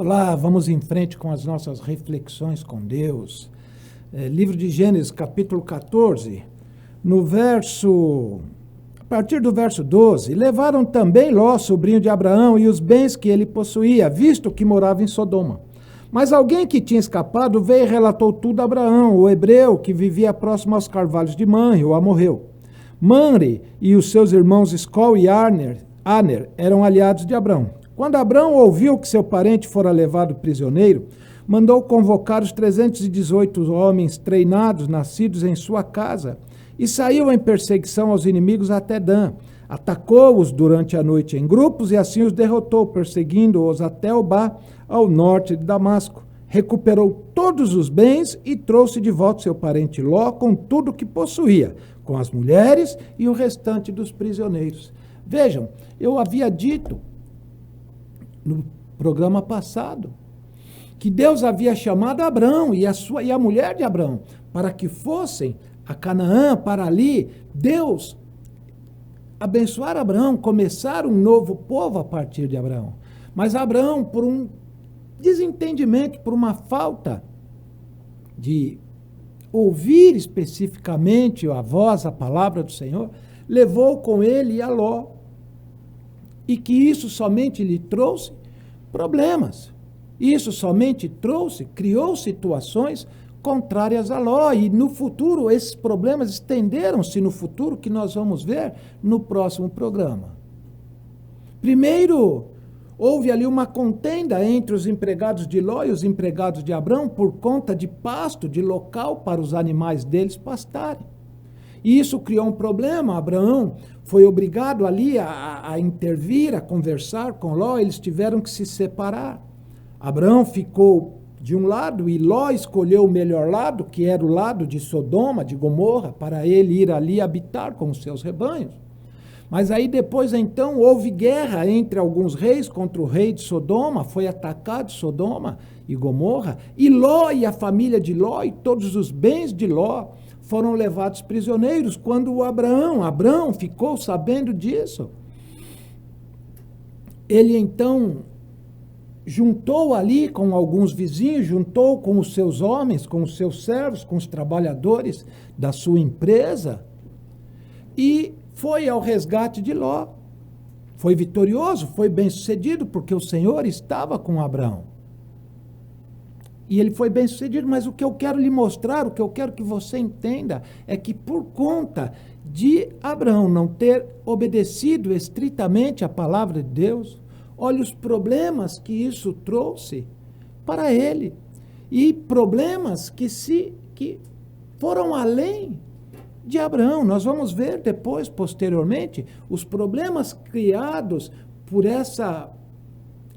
Olá, vamos em frente com as nossas reflexões com Deus. Livro de Gênesis, capítulo 14, a partir do verso 12, levaram também Ló, sobrinho de Abraão, e os bens que ele possuía, visto que morava em Sodoma. Mas alguém que tinha escapado veio e relatou tudo a Abraão, o hebreu que vivia próximo aos carvalhos de Manre, o amorreu. Manre e os seus irmãos Escol e Aner eram aliados de Abraão. Quando Abraão ouviu que seu parente fora levado prisioneiro, mandou convocar os 318 homens treinados, nascidos em sua casa, e saiu em perseguição aos inimigos até Dan. Atacou-os durante a noite em grupos e assim os derrotou, perseguindo-os até Obá, ao norte de Damasco. Recuperou todos os bens e trouxe de volta seu parente Ló com tudo o que possuía, com as mulheres e o restante dos prisioneiros. Vejam, eu havia dito no programa passado que Deus havia chamado Abraão e a mulher de Abraão para que fossem a Canaã, para ali Deus abençoar Abraão, começar um novo povo a partir de Abraão. Mas Abraão, por um desentendimento, por uma falta de ouvir especificamente a voz, a palavra do Senhor, levou com ele a Ló. E que isso somente lhe trouxe problemas. Isso somente criou situações contrárias a Ló. E no futuro, esses problemas estenderam-se no futuro, que nós vamos ver no próximo programa. Primeiro, houve ali uma contenda entre os empregados de Ló e os empregados de Abraão por conta de pasto, de local para os animais deles pastarem. E isso criou um problema. Abraão foi obrigado ali a intervir, a conversar com Ló, eles tiveram que se separar. Abraão ficou de um lado e Ló escolheu o melhor lado, que era o lado de Sodoma, de Gomorra, para ele ir ali habitar com os seus rebanhos. Mas aí depois, então, houve guerra entre alguns reis contra o rei de Sodoma, foi atacado Sodoma e Gomorra, e Ló e a família de Ló e todos os bens de Ló foram levados prisioneiros. Quando Abraão ficou sabendo disso, ele então juntou ali com alguns vizinhos, juntou com os seus homens, com os seus servos, com os trabalhadores da sua empresa e foi ao resgate de Ló. Foi vitorioso, foi bem-sucedido, porque o Senhor estava com Abraão. E ele foi bem-sucedido, mas o que eu quero lhe mostrar, o que eu quero que você entenda, é que por conta de Abraão não ter obedecido estritamente a palavra de Deus, olha os problemas que isso trouxe para ele. E problemas que foram além de Abraão. Nós vamos ver depois, posteriormente, os problemas criados por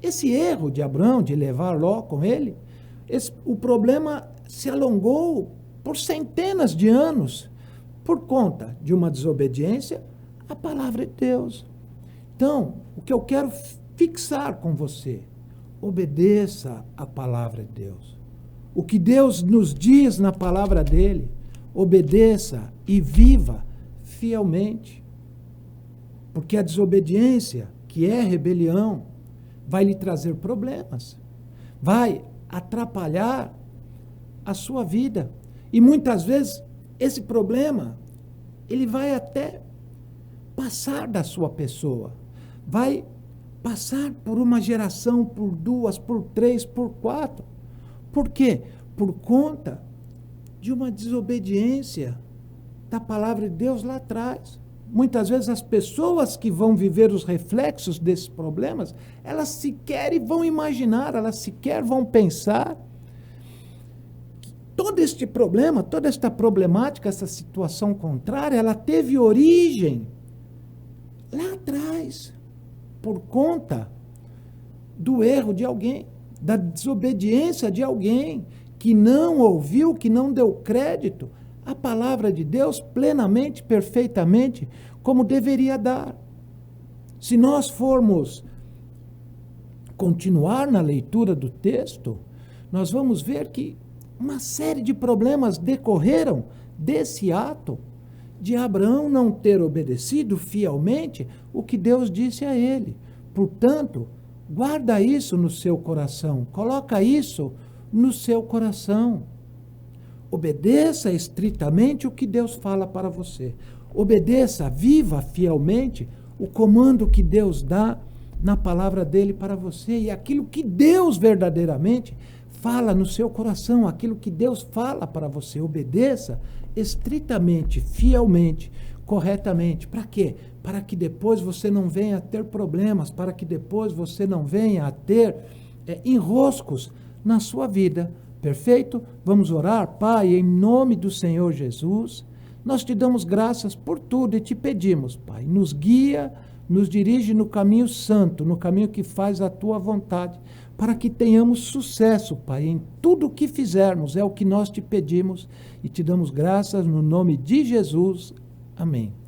esse erro de Abraão de levar Ló com ele. O problema se alongou por centenas de anos por conta de uma desobediência à palavra de Deus. Então, o que eu quero fixar com você, obedeça à palavra de Deus. O que Deus nos diz na palavra dele, obedeça e viva fielmente. Porque a desobediência, que é rebelião, vai lhe trazer problemas, vai atrapalhar a sua vida. E muitas vezes esse problema, ele vai até passar da sua pessoa, vai passar por uma geração, por duas, por três, por quatro. Por quê? Por conta de uma desobediência da palavra de Deus lá atrás. Muitas vezes as pessoas que vão viver os reflexos desses problemas, elas sequer vão imaginar, elas sequer vão pensar que todo este problema, toda esta problemática, essa situação contrária, ela teve origem lá atrás, por conta do erro de alguém, da desobediência de alguém que não ouviu, que não deu crédito a palavra de Deus plenamente, perfeitamente, como deveria dar. Se nós formos continuar na leitura do texto, nós vamos ver que uma série de problemas decorreram desse ato de Abraão não ter obedecido fielmente o que Deus disse a ele. Portanto, Guarda isso no seu coração. Coloca isso no seu coração. Obedeça estritamente o que Deus fala para você. Obedeça, viva fielmente o comando que Deus dá na palavra dele para você. E aquilo que Deus verdadeiramente fala no seu coração, aquilo que Deus fala para você. Obedeça estritamente, fielmente, corretamente. Para quê? Para que depois você não venha a ter problemas, para que depois você não venha a ter enroscos na sua vida. Perfeito? Vamos orar? Pai, em nome do Senhor Jesus, nós te damos graças por tudo e te pedimos, Pai, nos guia, nos dirige no caminho santo, no caminho que faz a tua vontade, para que tenhamos sucesso, Pai, em tudo o que fizermos. É o que nós te pedimos e te damos graças no nome de Jesus. Amém.